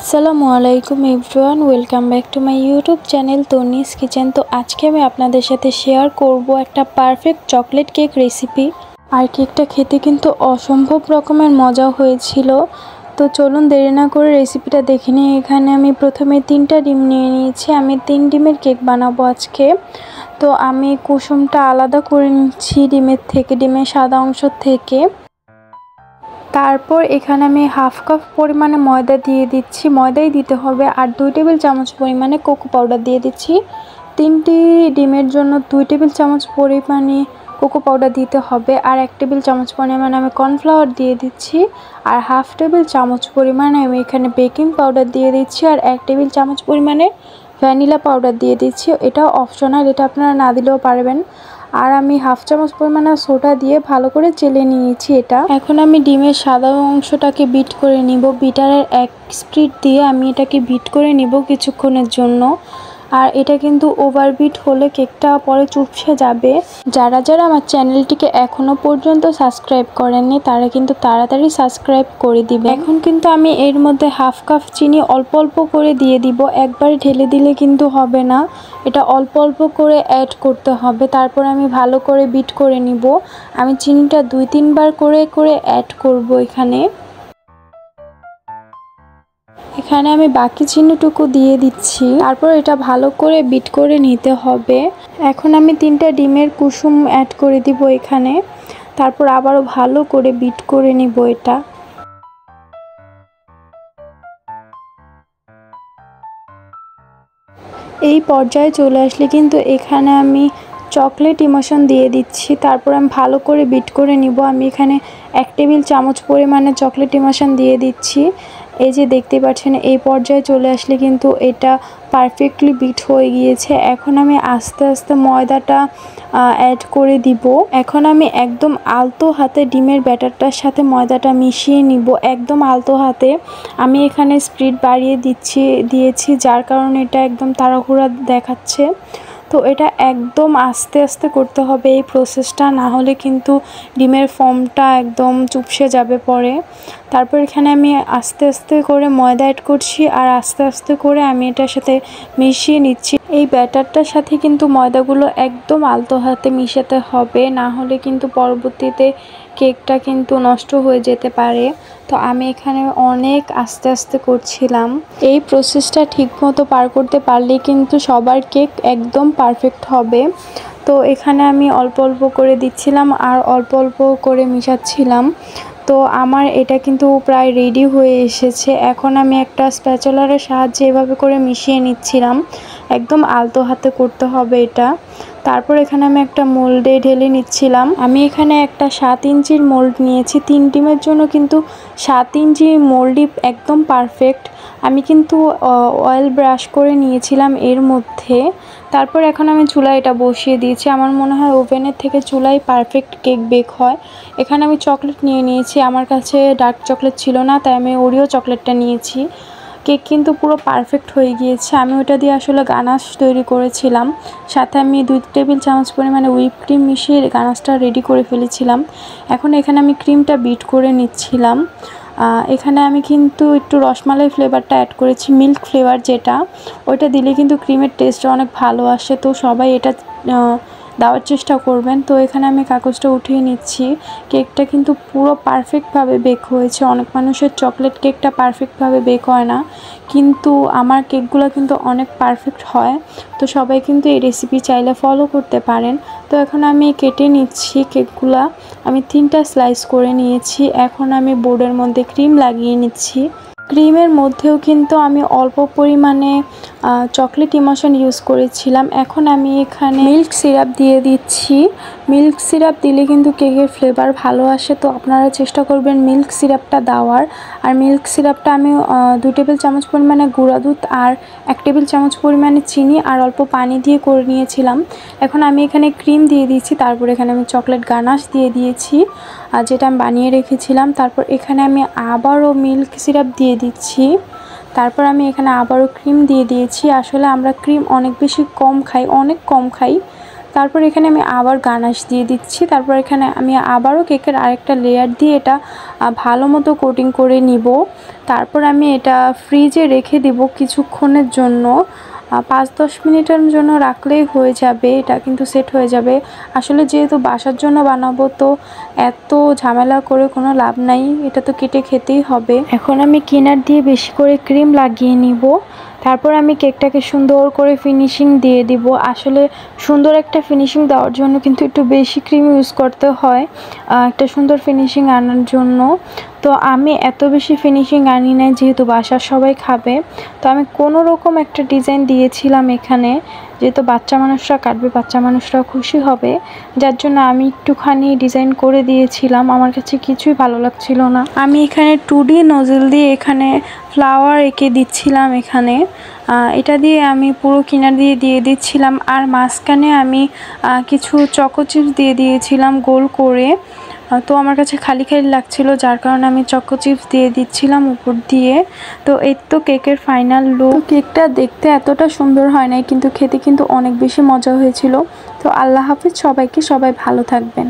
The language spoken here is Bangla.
আসসালামু আলাইকুম everyone, welcome back to my YouTube channel Tanis kitchen. তো আজকে আমি আপনাদের সাথে শেয়ার করব একটা পারফেক্ট চকলেট কেক রেসিপি। আর কেকটা খেতে কিন্তু অসম্ভব রকমের মজা হয়েছিল। তো চলুন দেরি না করে রেসিপিটা দেখে নিই। এখানে আমি প্রথমে 3টা ডিম নিয়ে নিয়েছি। আমি 3 ডিমের কেক বানাবো আজকে। তো আমি কুসুমটা আলাদা করে নিচ্ছি ডিমের সাদা অংশ থেকে। তারপর এখানে আমি হাফ কাপ পরিমাণে ময়দা দিয়ে দিচ্ছি, ময়দাই দিতে হবে। আর 2 টেবিল চামচ পরিমাণে কোকো পাউডার দিয়ে দিচ্ছি। 3টি ডিমের জন্য 2 টেবিল চামচ পরিমাণে কোকো পাউডার দিতে হবে। আর 1 টেবিল চামচ পরিমাণে আমি কর্নফ্লাওয়ার দিয়ে দিচ্ছি। আর হাফ টেবিল চামচ পরিমাণে আমি এখানে বেকিং পাউডার দিয়ে দিচ্ছি। আর 1 টেবিল চামচ পরিমাণে ভ্যানিলা পাউডার দিয়ে দিচ্ছি। এটা অপশনাল, এটা আপনারা না দিলেও পারবেন। আর আমি হাফ চামচ পরিমাণে সোডা দিয়ে ভালো করে চেলে নিয়েছি এটা। এখন আমি ডিমের সাদা অংশটাকে বিট করে নিব। বিটারের 1 স্পিড দিয়ে আমি এটাকে বিট করে নিব কিছুক্ষণের জন্য। আর এটা কিন্তু ওভারবিট হলে কেকটা পরে চুপসে যাবে। যারা আমার চ্যানেলটিকে এখনো পর্যন্ত সাবস্ক্রাইব করেননি তারা কিন্তু তাড়াতাড়ি সাবস্ক্রাইব করে দিবেন। এখন কিন্তু আমি এর মধ্যে হাফ কাপ চিনি অল্প অল্প করে দিয়ে দিব। একবারে ঢেলে দিলে কিন্তু হবে না, এটা অল্প অল্প করে অ্যাড করতে হবে। তারপর আমি ভালো করে বিট করে নিব। আমি চিনিটা 2-3 বার করে অ্যাড করব এখানে আমি বাকি চিনিটুকু দিয়ে দিচ্ছি। তারপর এটা ভালো করে বিট করে নিতে হবে। এখন আমি 3টা ডিমের কুসুম অ্যাড করে দিব এখানে। তারপর আবারও ভালো করে বিট করে নিব এটা। এই পর্যায়ে চলে আসলে কিন্তু এখানে আমি চকলেট ইমোশন দিয়ে দিচ্ছি। তারপর আমি ভালো করে বিট করে নিব। আমি এখানে 1 টেবিল চামচ পরিমাণে চকলেট ইমোশন দিয়ে দিচ্ছি। এই যে দেখতে পাচ্ছেন, এই পর্যায়ে চলে আসলে কিন্তু এটা পারফেক্টলি বিট হয়ে গিয়েছে। এখন আমি আস্তে আস্তে ময়দাটা অ্যাড করে দিব। এখন আমি একদম আলতো হাতে ডিমের ব্যাটারটার সাথে ময়দাটা মিশিয়ে নিব, একদম আলতো হাতে। আমি এখানে স্পিড বাড়িয়ে দিয়েছি, যার কারণে এটা একদম তাড়াহুড়া দেখাচ্ছে। তো এটা একদম আস্তে আস্তে করতে হবে এই প্রসেসটা, না হলে কিন্তু ডিমের ফর্মটা একদম চুপসে যাবে পরে। তারপর এখানে আমি আস্তে আস্তে করে ময়দা অ্যাড করছি। আর আস্তে আস্তে করে আমি এটার সাথে মিশিয়ে নিচ্ছি। এই ব্যাটারটার সাথে কিন্তু ময়দাগুলো একদম আলতো হাতে মিশাতে হবে, না হলে কিন্তু পরবর্তীতে কেকটা কিন্তু নষ্ট হয়ে যেতে পারে। তো আমি এখানে অনেক আস্তে আস্তে করছিলাম। এই প্রসেসটা ঠিকমতো পার করতে পারলেই কিন্তু সবার কেক একদম পারফেক্ট হবে। তো এখানে আমি অল্প অল্প করে দিচ্ছিলাম আর অল্প অল্প করে মিশাচ্ছিলাম। তো আমার এটা কিন্তু প্রায় রেডি হয়ে এসেছে। এখন আমি একটা স্প্যাচুলারের সাহায্যে এভাবে করে মিশিয়ে নিচ্ছিলাম। একদম আলতো হাতে করতে হবে এটা। তারপর এখানে আমি একটা মোল্ডে ঢেলে নিচ্ছিলাম। আমি এখানে একটা 7 ইঞ্চির মোল্ড নিয়েছি। 3 ডিমের জন্য কিন্তু 7 ইঞ্চি মোল্ডই একদম পারফেক্ট। আমি কিন্তু অয়েল ব্রাশ করে নিয়েছিলাম এর মধ্যে। তারপর এখন আমি চুলায় এটা বসিয়ে দিয়েছি। আমার মনে হয় ওভেনের থেকে চুলায় পারফেক্ট কেক বেক হয়। এখানে আমি চকলেট নিয়ে নিয়েছি। আমার কাছে ডার্ক চকলেট ছিল না, তাই আমি ওরিও চকলেটটা নিয়েছি। কেক কিন্তু পুরো পারফেক্ট হয়ে গিয়েছে। আমি ওটা দিয়ে আসলে গানাশ তৈরি করেছিলাম। সাথে আমি 2 টেবিল চামচ পরিমাণে হুইপ ক্রিম মিশিয়ে গানাশটা রেডি করে ফেলেছিলাম। এখন এখানে আমি ক্রিমটা বিট করে নিচ্ছিলাম। এখানে আমি কিন্তু একটু রসমালাই ফ্লেভারটা অ্যাড করেছি, মিল্ক ফ্লেভার যেটা, ওইটা দিলে কিন্তু ক্রিমের টেস্টটা অনেক ভালো আসে। তো সবাই এটা দেওয়ার চেষ্টা করবেন। তো এখানে আমি কাগজটা উঠিয়ে নিচ্ছি। কেকটা কিন্তু পুরো পারফেক্টভাবে বেক হয়েছে। অনেক মানুষের চকলেট কেকটা পারফেক্টভাবে বেক হয় না, কিন্তু আমার কেকগুলো কিন্তু অনেক পারফেক্ট হয়। তো সবাই কিন্তু এই রেসিপি চাইলে ফলো করতে পারেন। তো এখন আমি কেটে নিচ্ছি কেকগুলা। আমি 3টা স্লাইস করে নিয়েছি। এখন আমি বোর্ডের মধ্যে ক্রিম লাগিয়ে নিচ্ছি। ক্রিমের মধ্যেও কিন্তু আমি অল্প পরিমাণে চকলেট ইমোশন ইউজ করেছিলাম। এখন আমি এখানে মিল্ক সিরাপ দিয়ে দিচ্ছি। মিল্ক সিরাপ দিলে কিন্তু কেকের ফ্লেভার ভালো আসে। তো আপনারা চেষ্টা করবেন মিল্ক সিরাপটা দেওয়ার। আর মিল্ক সিরাপটা আমি 2 টেবিল চামচ পরিমাণে গুঁড়া দুধ আর 1 টেবিল চামচ পরিমাণে চিনি আর অল্প পানি দিয়ে করে নিয়েছিলাম। এখন আমি এখানে ক্রিম দিয়ে দিয়েছি। তারপর এখানে আমি চকলেট গানাশ দিয়ে দিয়েছি, যেটা আমি বানিয়ে রেখেছিলাম। তারপর এখানে আমি আবারও মিল্ক সিরাপ দিয়ে দিচ্ছি। তারপর আমি এখানে আবারও ক্রিম দিয়ে দিয়েছি। আসলে আমরা ক্রিম অনেক কম খাই। তারপর এখানে আমি আবার গানাশ দিয়ে দিচ্ছি। তারপর এখানে আমি আবারও কেকের আরেকটা লেয়ার দিয়ে এটা ভালো মতো কোটিং করে নিব। তারপর আমি এটা ফ্রিজে রেখে দিব কিছুক্ষণের জন্য, 5-10 মিনিটের জন্য রাখলেই হয়ে যাবে। এটা কিন্তু সেট হয়ে যাবে। আসলে যেহেতু বাসার জন্য বানাবো, তো এত ঝামেলা করে কোনো লাভ নাই, এটা তো কেটে খেতেই হবে। এখন আমি কিনার দিয়ে বেশি করে ক্রিম লাগিয়ে নিব। তারপর আমি কেকটাকে সুন্দর করে ফিনিশিং দিয়ে দিব। আসলে সুন্দর একটা ফিনিশিং দেওয়ার জন্য কিন্তু একটু বেশি ক্রিম ইউজ করতে হয় একটা সুন্দর ফিনিশিং আনার জন্য। তো আমি এত বেশি ফিনিশিং আনি নাই, যেহেতু বাসার সবাই খাবে। তো আমি কোনো রকম একটা ডিজাইন দিয়েছিলাম এখানে, যেহেতু বাচ্চা মানুষরা কাটবে, বাচ্চা মানুষরা খুশি হবে, যার জন্য আমি একটুখানি ডিজাইন করে দিয়েছিলাম। আমার কাছে কিছুই ভালো লাগছিল না। আমি এখানে 2D নজল দিয়ে এখানে ফ্লাওয়ার এঁকে দিচ্ছিলাম। এখানে এটা দিয়ে আমি পুরো কিনার দিয়ে দিয়ে দিচ্ছিলাম, আর মাঝখানে আমি কিছু চকো চিপস দিয়ে দিয়েছিলাম গোল করে। তো আমার কাছে খালি খালি লাগছিল, যার কারণে আমি চকো চিপস দিয়ে দিচ্ছিলাম উপর দিয়ে। তো এই তো কেকের ফাইনাল লুক। কেকটা দেখতে এতটা সুন্দর হয় নাই, কিন্তু খেতে কিন্তু অনেক বেশি মজা হয়েছিল। তো আল্লাহ হাফিজ সবাইকে, সবাই ভালো থাকবেন।